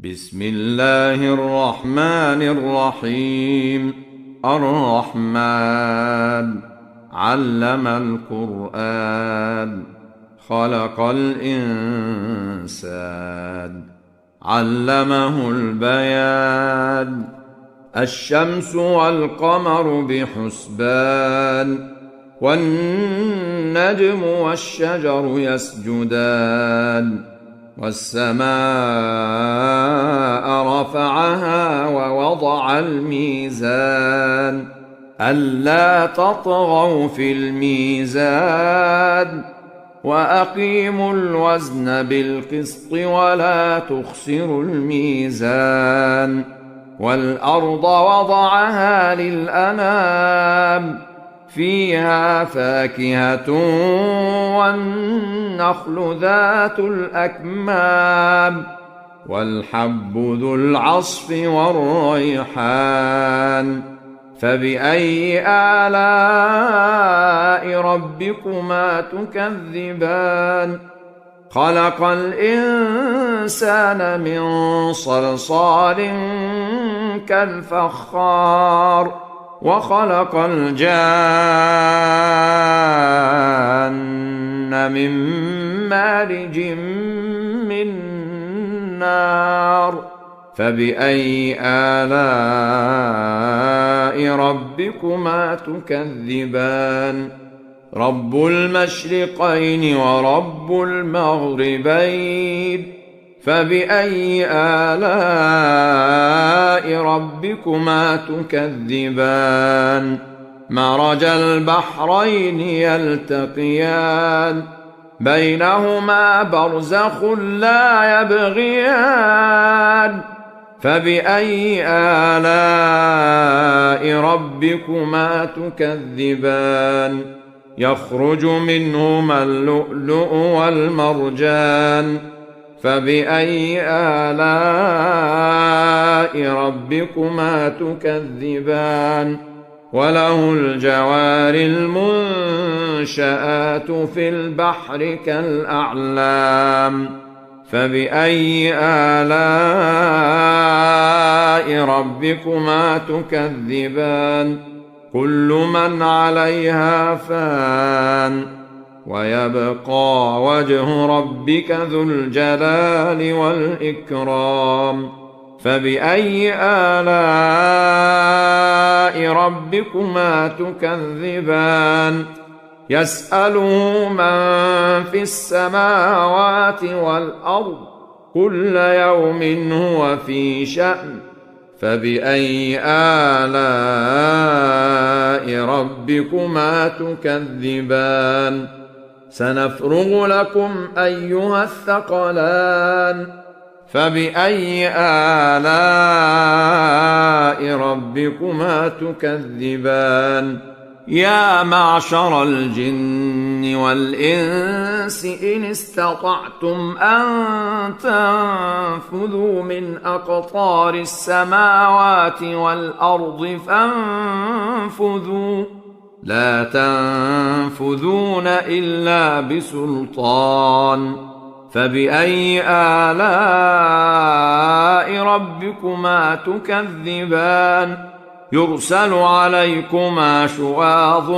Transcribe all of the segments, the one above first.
بسم الله الرحمن الرحيم. الرحمن علم القرآن، خلق الإنسان، علمه البيان. الشمس والقمر بحسبان، والنجم والشجر يسجدان، والسماء رفعها ووضع الميزان، ألا تطغوا في الميزان، وأقيموا الوزن بالقسط ولا تخسروا الميزان. والأرض وضعها للأنام، فيها فاكهة والنخل ذات الأكمام، والحب ذو العصف والريحان. فبأي آلاء ربكما تكذبان؟ خلق الإنسان من صلصال كالفخار، وخلق الجان من مارج من نار. فبأي آلاء ربكما تكذبان؟ رب المشرقين ورب المغربين، فبأي آلاء ربكما تكذبان؟ مرج البحرين يلتقيان، بينهما برزخ لا يبغيان. فبأي آلاء ربكما تكذبان؟ يخرج منهما اللؤلؤ والمرجان. فبأي آلاء ربكما تكذبان؟ وله الجوار المنشآت في البحر كالأعلام. فبأي آلاء ربكما تكذبان؟ كل من عليها فان، ويبقى وجه ربك ذو الجلال والإكرام. فبأي آلاء ربكما تكذبان؟ يسأله من في السماوات والأرض، كل يوم هو في شأن. فبأي آلاء ربكما تكذبان؟ سنفرغ لكم أيها الثقلان. فبأي آلاء ربكما تكذبان؟ يا معشر الجن والإنس إن استطعتم أن تنفذوا من أقطار السماوات والأرض فانفذوا، لا تنفذون إلا بسلطان. فبأي آلاء ربكما تكذبان؟ يرسل عليكما شواظ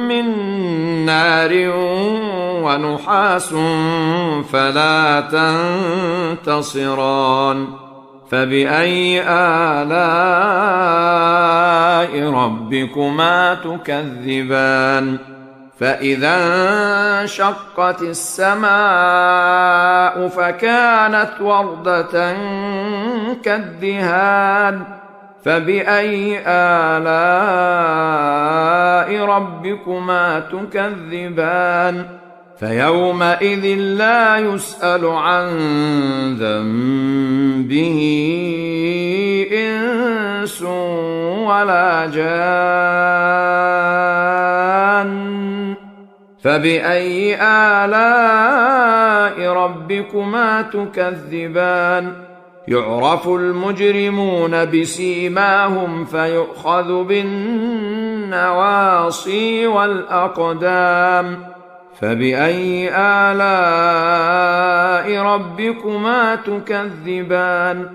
من نار ونحاس فلا تنتصران. فبأي آلاء ربكما تكذبان؟ فإذا انشقت السماء فكانت وردة كالدهان. فبأي آلاء ربكما تكذبان؟ فيومئذ لا يسأل عن ذنبه إنس ولا جان. فبأي آلاء ربكما تكذبان؟ يعرف المجرمون بسيماهم فيؤخذ بالنواصي والأقدام. فبأي آلاء ربكما تكذبان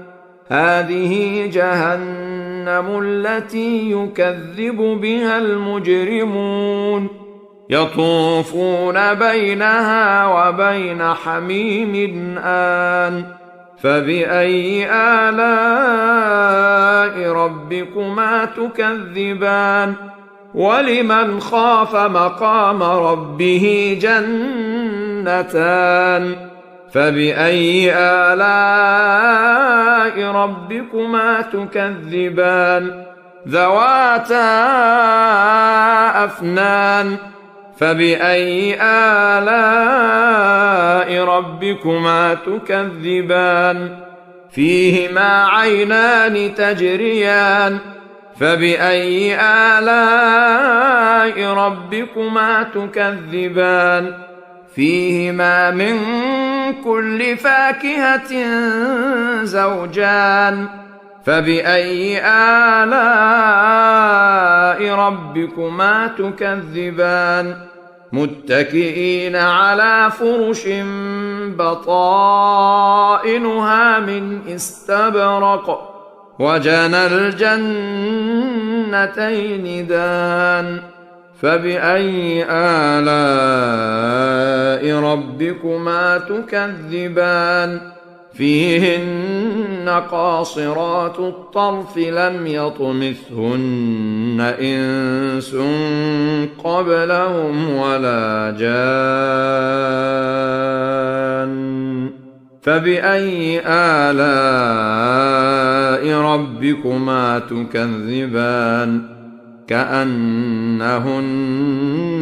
هذه جهنم التي يكذب بها المجرمون يطوفون بينها وبين حميم آن فبأي آلاء ربكما تكذبان ولمن خاف مقام ربه جنتان فبأي آلاء ربكما تكذبان ذواتا أفنان فبأي آلاء ربكما تكذبان فيهما عينان تجريان فبأي آلاء ربكما تكذبان فيهما من كل فاكهة زوجان فبأي آلاء ربكما تكذبان متكئين على فرش بطائنها من استبرق وجنى الجنتين دان فبأي آلاء ربكما تكذبان فيهن قاصرات الطرف لم يطمثهن إنس قبلهم ولا جان فبأي آلاء ربكما تكذبان كأنهن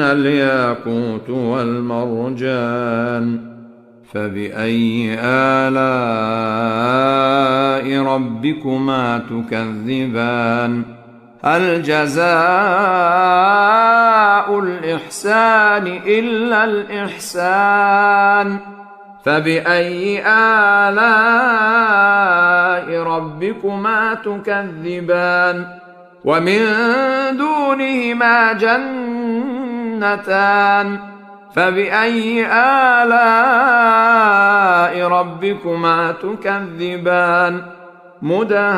الياقوت والمرجان فبأي آلاء ربكما تكذبان هل جزاء الإحسان إلا الإحسان فبأي آلاء ربكما تكذبان ومن دونهما جنتان فبأي آلاء ربكما تكذبان مدهامتان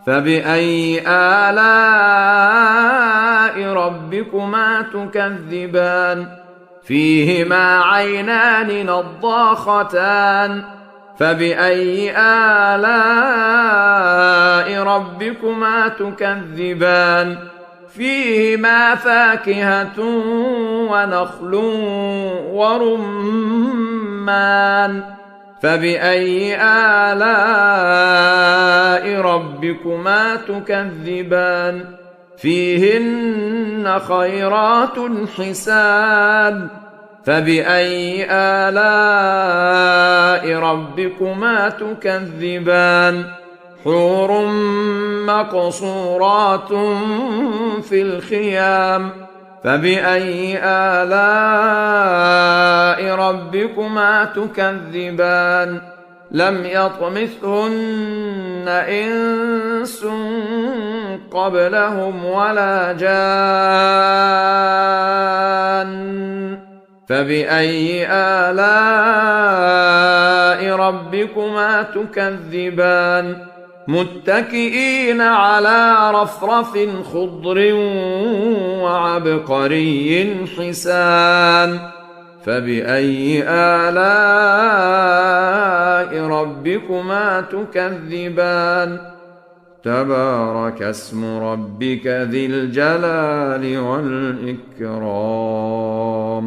فبأي آلاء ربكما تكذبان فيهما عينان نضاختان فبأي آلاء ربكما تكذبان فيهما فاكهة ونخل ورمان فبأي آلاء ربكما تكذبان فيهن خيرات حسان فبأي آلاء ربكما تكذبان حور مقصورات في الخيام فبأي آلاء ربكما تكذبان لم يطمثهن إنس قبلهم ولا جان فبأي آلاء ربكما تكذبان متكئين على رفرف خضر وعبقري حسان فبأي آلاء ربكما تكذبان تبارك اسم ربك ذي الجلال والإكرام